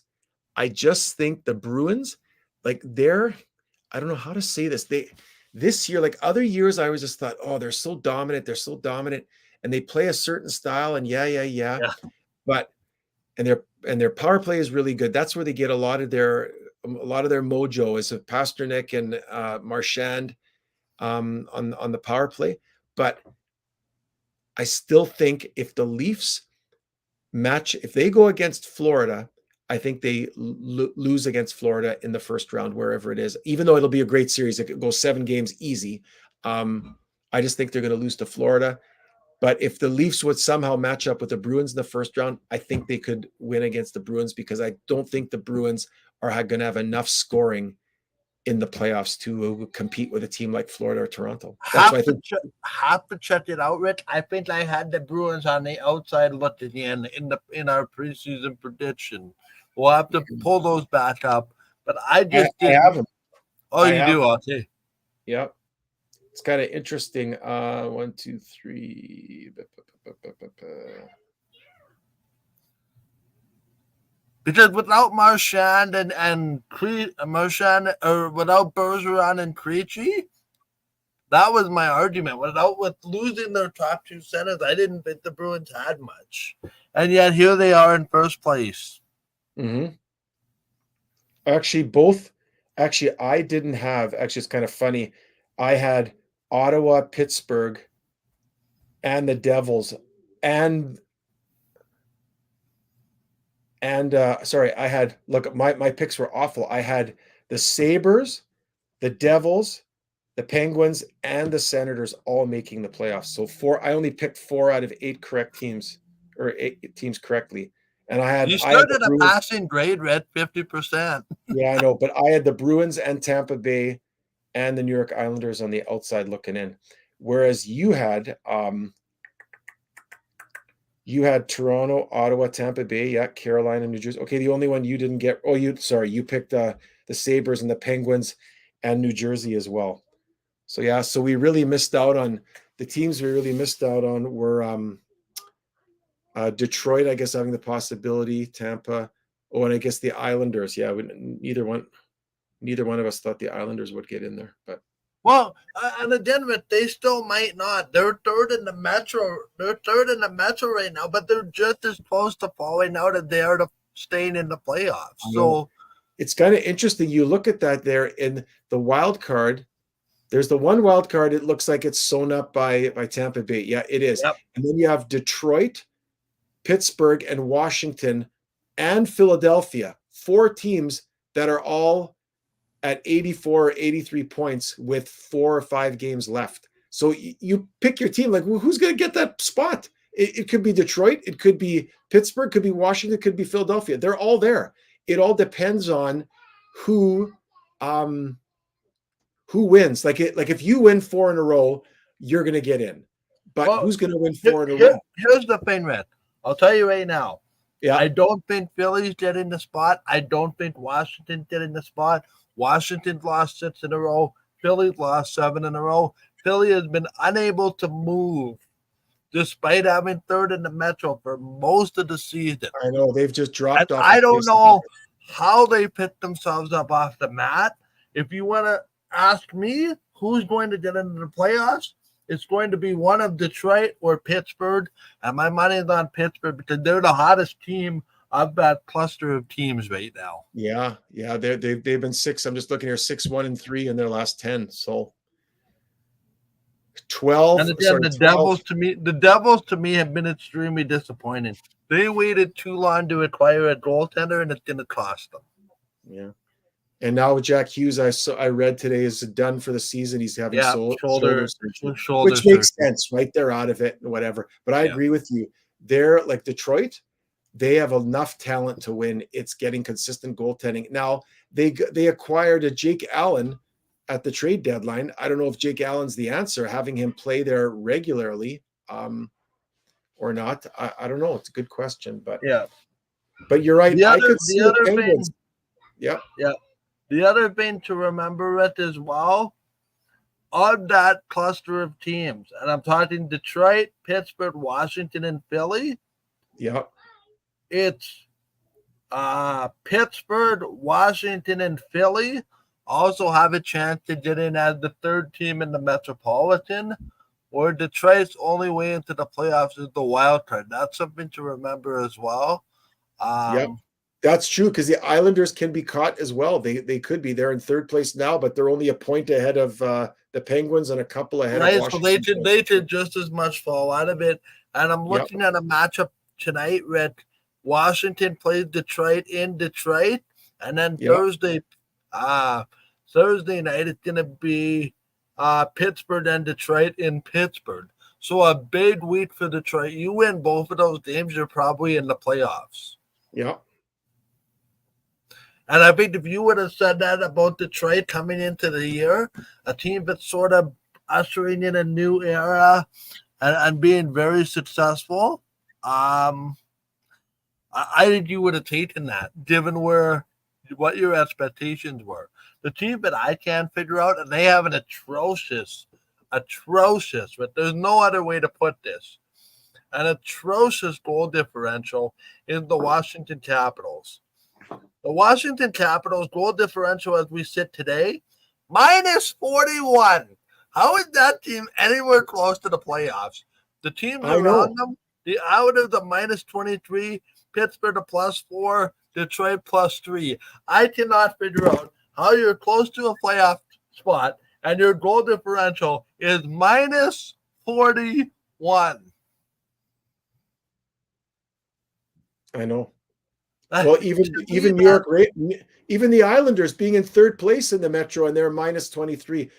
I just think the Bruins, like, I don't know how to say this. This year, like other years, I always just thought, oh, they're so dominant, and they play a certain style, and yeah. But their power play is really good. That's where they get a lot of their mojo, is Pasternak and Marchand on the power play. But I still think if the Leafs if they go against Florida, I think they lose against Florida in the first round, wherever it is, even though it'll be a great series. It could go 7 games easy. I just think they're going to lose to Florida. But if the Leafs would somehow match up with the Bruins in the first round, I think they could win against the Bruins, because I don't think the Bruins are going to have enough scoring in the playoffs to compete with a team like Florida or Toronto. That's why I think have to check it out, Rick. I think I had the Bruins on the outside looking in our preseason prediction. We'll have to pull those back up. But I have them. Oh, you do? Okay. Yep. It's kind of interesting. 1, 2, 3. Because without Marchand or without Bergeron and Krejci, that was my argument. With losing their top 2 centers, I didn't think the Bruins had much, and yet here they are in first place. Mm-hmm. Actually, both. Actually, I didn't have. Actually, it's kind of funny. I had Ottawa, Pittsburgh, and the Devils, and sorry, I had look. My picks were awful. I had the Sabres, the Devils, the Penguins, and the Senators all making the playoffs. So four. I only picked 4 out of 8 correct teams, or 8 teams correctly. And You I had the started a Bruins. passing grade, Red, 50%. Yeah, I know, but I had the Bruins and Tampa Bay and the New York Islanders on the outside looking in. Whereas you had Toronto, Ottawa, Tampa Bay, yeah, Carolina, New Jersey. Okay, the only one you didn't get. Oh, you picked the Sabres and the Penguins and New Jersey as well. So yeah, so we really missed out on the teams we really missed out on were Detroit, I guess, having the possibility, Tampa. Oh, and I guess the Islanders. Yeah, neither one of us thought the Islanders would get in there, but Well, and again, but they still might not. They're third in the Metro. They're third in the Metro right now, but they're just as close to falling out as they are to staying in the playoffs. So it's kind of interesting. You look at that there in the wild card. There's the one wild card. It looks like it's sewn up by Tampa Bay. Yeah, it is. Yep. And then you have Detroit, Pittsburgh, and Washington, and Philadelphia. 4 teams that are all at 84 or 83 points with 4 or 5 games left. So you pick your team. Like, who's going to get that spot? It could be Detroit. It could be Pittsburgh. Could be Washington. Could be Philadelphia. They're all there. It all depends on who wins. Like if you win 4 in a row, you're going to get in. But who's going to win 4 in a row? Here's the thing, Red. I'll tell you right now. Yeah. I don't think Philly's getting the spot. I don't think Washington's getting the spot. Washington's lost 6 in a row. Philly's lost 7 in a row. Philly has been unable to move despite having third in the Metro for most of the season. I know. They've just dropped off. I don't know how they picked themselves up off the mat. If you want to ask me who's going to get into the playoffs, it's going to be one of Detroit or Pittsburgh. And my money is on Pittsburgh because they're the hottest team of that cluster of teams right now. Yeah. They've been 6. I'm just looking here, 6-1-3 in their last 10. So 12. And again, the Devils to me have been extremely disappointing. They waited too long to acquire a goaltender, and it's going to cost them. Yeah. And now Jack Hughes, I read today, is done for the season. He's having shoulder surgery, which makes sense, right? They're out of it and whatever. But I agree with you. They're like Detroit. They have enough talent to win. It's getting consistent goaltending. Now they acquired a Jake Allen at the trade deadline. I don't know if Jake Allen's the answer, having him play there regularly, or not. I don't know. It's a good question, but you're right. The other thing to remember it as well, of that cluster of teams, and I'm talking Detroit, Pittsburgh, Washington, and Philly. Yeah. It's Pittsburgh, Washington, and Philly also have a chance to get in as the third team in the Metropolitan, or Detroit's only way into the playoffs is the wild card. That's something to remember as well. That's true, because the Islanders can be caught as well. They could be. They're in third place now, but they're only a point ahead of the Penguins and a couple ahead of Washington. So they could just as much fall out of it. And I'm looking at a matchup tonight, Red. Washington plays Detroit in Detroit, and then Thursday night it's going to be Pittsburgh and Detroit in Pittsburgh. So a big week for Detroit. You win both of those games, you're probably in the playoffs. Yeah. And I think if you would have said that about Detroit coming into the year, a team that's sort of ushering in a new era and being very successful, I think you would have taken that, given what your expectations were. The team that I can't figure out, and they have an atrocious, but there's no other way to put this, an atrocious goal differential is the Washington Capitals. The Washington Capitals goal differential as we sit today, -41. How is that team anywhere close to the playoffs? The teams around them, the Islanders are -23, Pittsburgh a +4, Detroit +3. I cannot figure out how you're close to a playoff spot and your goal differential is -41. I know. Well, even New York, even the Islanders being in third place in the Metro and they're -23.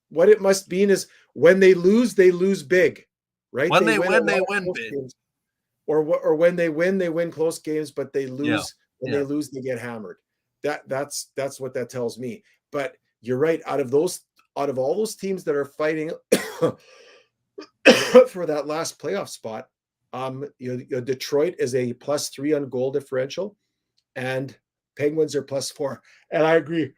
What it must mean is when they lose big, right? When they win close big. games. Or when they win close games, but they lose they lose, they get hammered. That's what that tells me. But you're right. Out of all those teams that are fighting for that last playoff spot, Detroit is a +3 on goal differential, and Penguins are +4. And I agree.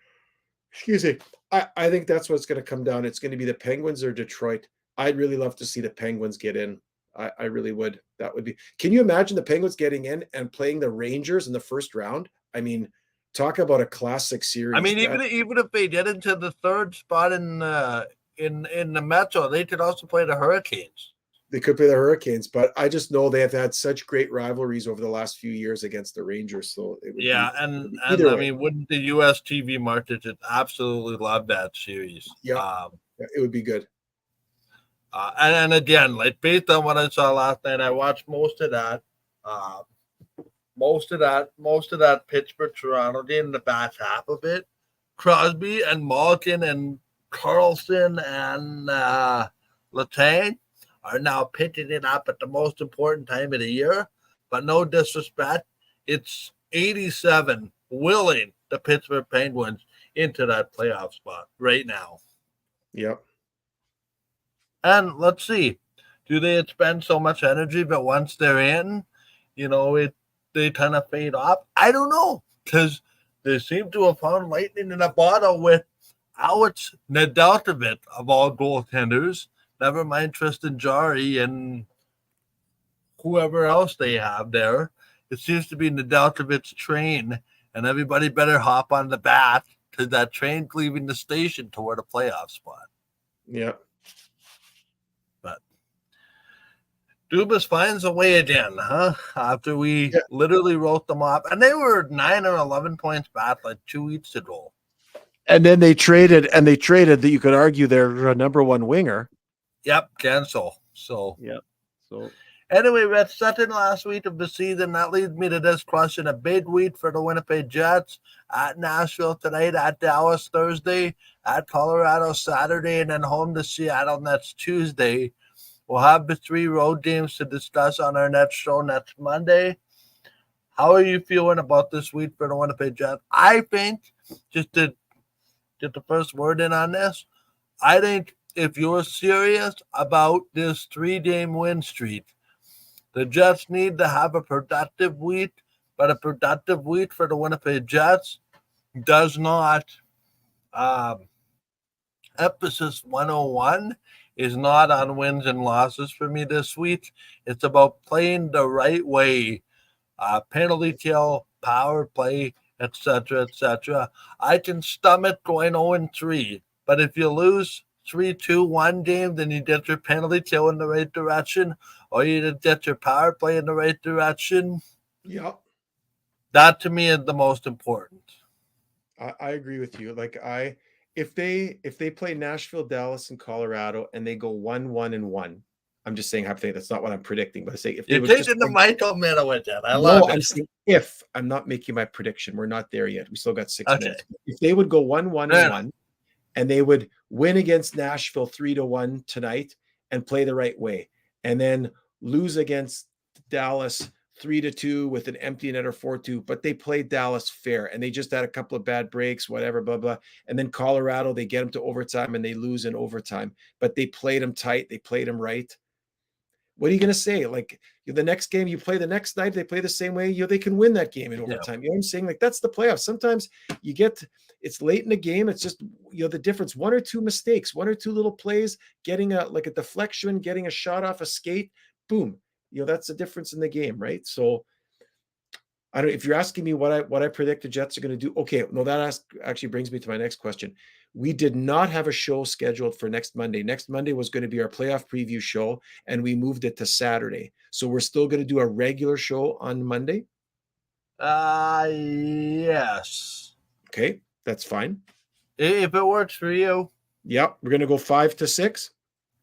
Excuse me. I think that's what it's going to come down. It's going to be the Penguins or Detroit. I'd really love to see the Penguins get in. I really would. That would be. Can you imagine the Penguins getting in and playing the Rangers in the first round? I mean, talk about a classic series. I mean, even if they get into the third spot in the Metro, they could also play the Hurricanes. They could play the Hurricanes, but I just know they have had such great rivalries over the last few years against the Rangers. So it would and I mean, wouldn't the U.S. TV market just absolutely love that series? Yeah, it would be good. And again, like based on what I saw last night, I watched most of that Pittsburgh Toronto game, the back half of it. Crosby and Malkin and Carlson and Letang are now picking it up at the most important time of the year. But no disrespect, it's 87 willing the Pittsburgh Penguins into that playoff spot right now. Yep. And let's see, do they expend so much energy, but once they're in, they kind of fade off? I don't know, because they seem to have found lightning in a bottle with Alex Nedeljkovic of all goaltenders. Never mind Tristan Jarry and whoever else they have there. It seems to be Nedeljkovic's train, and everybody better hop on the back because that train's leaving the station toward a playoff spot. Yeah. But Dubas finds a way again, huh? After we literally wrote them off. And they were 9 or 11 points back like 2 weeks ago. And then they traded that you could argue their number one winger. Yep, cancel. So So anyway, that's second last week of the season. That leads me to this question. A big week for the Winnipeg Jets at Nashville tonight, at Dallas Thursday, at Colorado Saturday, and then home to Seattle next Tuesday. We'll have the 3 road games to discuss on our next show next Monday. How are you feeling about this week for the Winnipeg Jets? I think, just to get the first word in on this, I think if you're serious about this 3-game win streak, the Jets need to have a productive week, but a productive week for the Winnipeg Jets does not, emphasis 101 is not on wins and losses for me this week. It's about playing the right way, penalty kill, power play, etc., etc. I can stomach going 0-3, but if you lose 3-2 game, then you get your penalty kill in the right direction, or you get your power play in the right direction. Yeah. That to me is the most important. I agree with you. Like if they play Nashville, Dallas, and Colorado and they go 1-1-1, I'm just saying hypothetically, that's not what I'm predicting, but I say if they You're would taking the Michael Miller with that. I love it. I'm saying if. I'm not making my prediction. We're not there yet. We still got 6 minutes. If they would go 1-1-1 and they would win against Nashville 3-1 tonight and play the right way, and then lose against Dallas 3-2 with an empty netter 4-2, but they played Dallas fair and they just had a couple of bad breaks, whatever, blah, blah. And then Colorado, they get them to overtime and they lose in overtime, but they played them tight. They played them right. What are you going to say? Like the next game you play the next night, they play the same way, they can win that game in overtime. You know what I'm saying? Like that's the playoffs. Sometimes it's late in the game. It's just, the difference, 1 or 2 mistakes, 1 or 2 little plays, getting a deflection, getting a shot off a skate, boom. That's the difference in the game, right? So I don't. If you're asking me what I predict the Jets are going to do, okay. No, that actually brings me to my next question. We did not have a show scheduled for next Monday. Next Monday was going to be our playoff preview show, and we moved it to Saturday. So we're still going to do a regular show on Monday. Yes. Okay, that's fine. If it works for you. Yep, we're gonna go 5-6.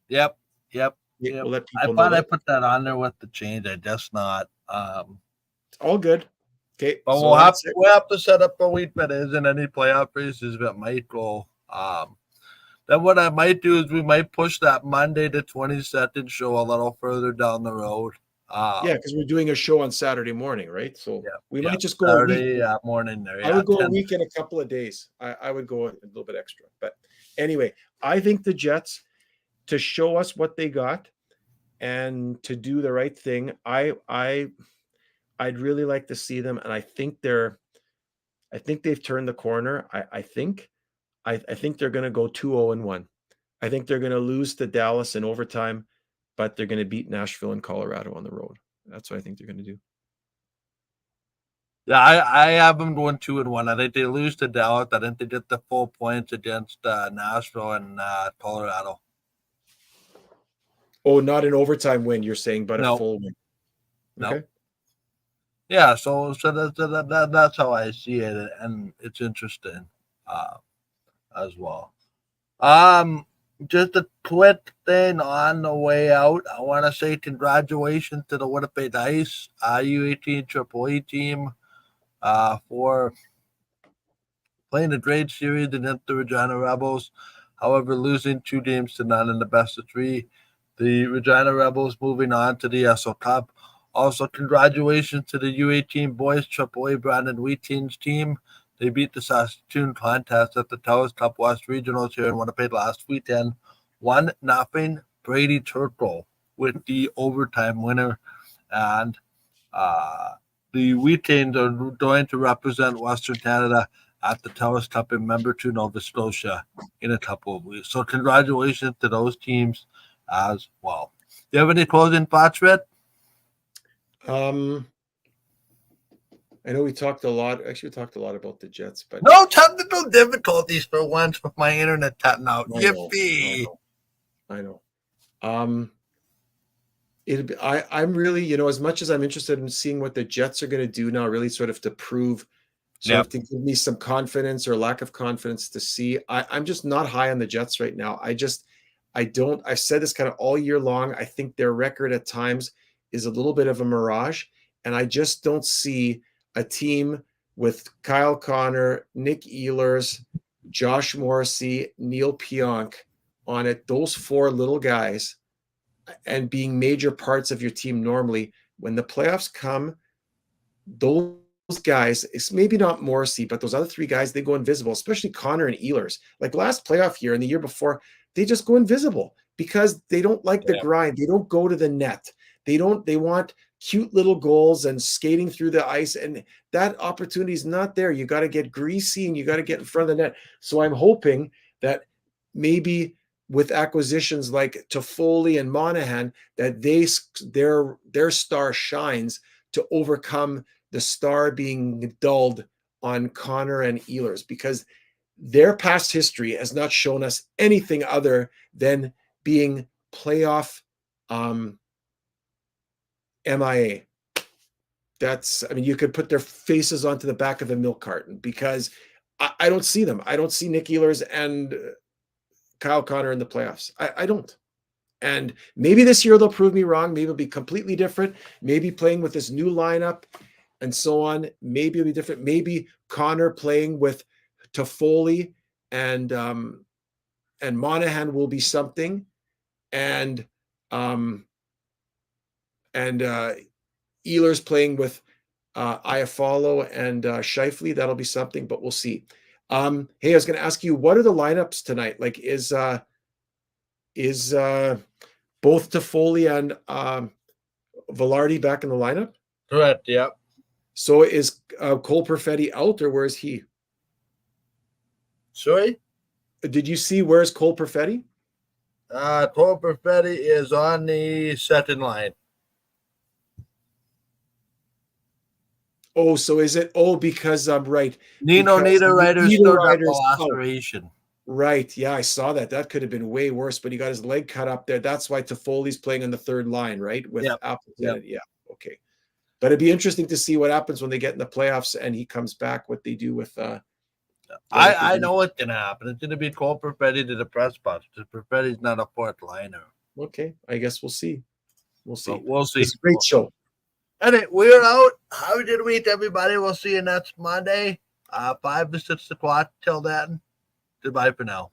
Yep. Yeah, Yep. we'll let I people know thought I that. put that on there with the change. I just not. All good. Okay, But so that's it. we'll have to set up a week that isn't any playoff races that might go. Then what I might do is we might push that Monday the 22nd show a little further down the road. Yeah, because we're doing a show on Saturday morning, right? So Yeah, we yeah. might just go a week. Saturday morning there. I Yeah, would go a 10. week and a couple of days. I would go a little bit extra. But anyway, I think the Jets, to show us what they got and to do the right thing, I'd really like to see them. And I think they've turned the corner. I think they're going to go 2-0-1. I think they're going to lose to Dallas in overtime, but they're going to beat Nashville and Colorado on the road. That's what I think they're going to do. Yeah, I have them going 2-1. I think they lose to Dallas. I think they get the full points against Nashville and Colorado. Oh, not an overtime win, you're saying, but a No. full win. No. Okay. Yeah, so that's how I see it, and it's interesting as well. Just a quick thing on the way out. I want to say congratulations to the Winnipeg Ice U18 AAA team for playing a great series against the Regina Rebels. However, losing 2-0 in the best of 3. The Regina Rebels moving on to the ESL Cup. Also, congratulations to the U18 boys AAA Brandon Wheateen's team. They beat the Saskatoon contest at the TELUS Cup West Regionals here in Winnipeg last weekend. 1-0 Brady Turkle with the overtime winner. And the Wheateens are going to represent Western Canada at the TELUS Cup in Memberton, Nova Scotia in a couple of weeks. So congratulations to those teams as well. Do you have any closing thoughts, Red? I know we talked a lot. Actually, we talked a lot about the Jets, but no technical difficulties for once with my internet cutting out. Yippee! I know. I'm really, as much as I'm interested in seeing what the Jets are going to do now, really sort of to prove, to give me some confidence or lack of confidence to see. I'm just not high on the Jets right now. I've said this kind of all year long. I think their record at times is a little bit of a mirage, and I just don't see a team with Kyle Connor, Nick Ehlers, Josh Morrissey, Neil Pionk on it. Those 4 little guys, and being major parts of your team normally. When the playoffs come, those guys, it's maybe not Morrissey, but those other 3 guys, they go invisible, especially Connor and Ehlers. Like last playoff year and the year before, they just go invisible because they don't like the grind. They don't go to the net. They want cute little goals and skating through the ice, and that opportunity is not there. You got to get greasy and you got to get in front of the net. So I'm hoping that maybe with acquisitions like Toffoli and Monahan, that their star shines to overcome the star being dulled on Connor and Ehlers, because their past history has not shown us anything other than being playoff MIA. You could put their faces onto the back of a milk carton, because I don't see them. I don't see Nick Ehlers and Kyle Connor in the playoffs. I don't. And maybe this year they'll prove me wrong. Maybe it'll be completely different. Maybe playing with this new lineup and so on. Maybe it'll be different. Maybe Connor playing with Toffoli and Monahan will be something. And Ehlers playing with Iafallo and Scheifele. That'll be something, but we'll see. Hey, I was going to ask you, what are the lineups tonight? Like, is both Toffoli and Velarde back in the lineup? Correct. Yep. So is Cole Perfetti out, or where is he? Sorry? Did you see where's Cole Perfetti? Cole Perfetti is on the second line. Oh, so is it? Oh, because I'm right. Nino Niederreiter still got the laceration. Right. Yeah, I saw that. That could have been way worse, but he got his leg cut up there. That's why Toffoli's playing on the third line, right? With Appleton. Yeah. Okay. But it'd be interesting to see what happens when they get in the playoffs and he comes back. What they do with I know what's gonna happen. It's gonna be Cole Perfetti to the press box. Perfetti's not a fourth liner. Okay, I guess we'll see. We'll see. But we'll see. It's a great show. Anyway, we're out. Have a good week, everybody. We'll see you next Monday. 5 to 6 o'clock. Till then, goodbye for now.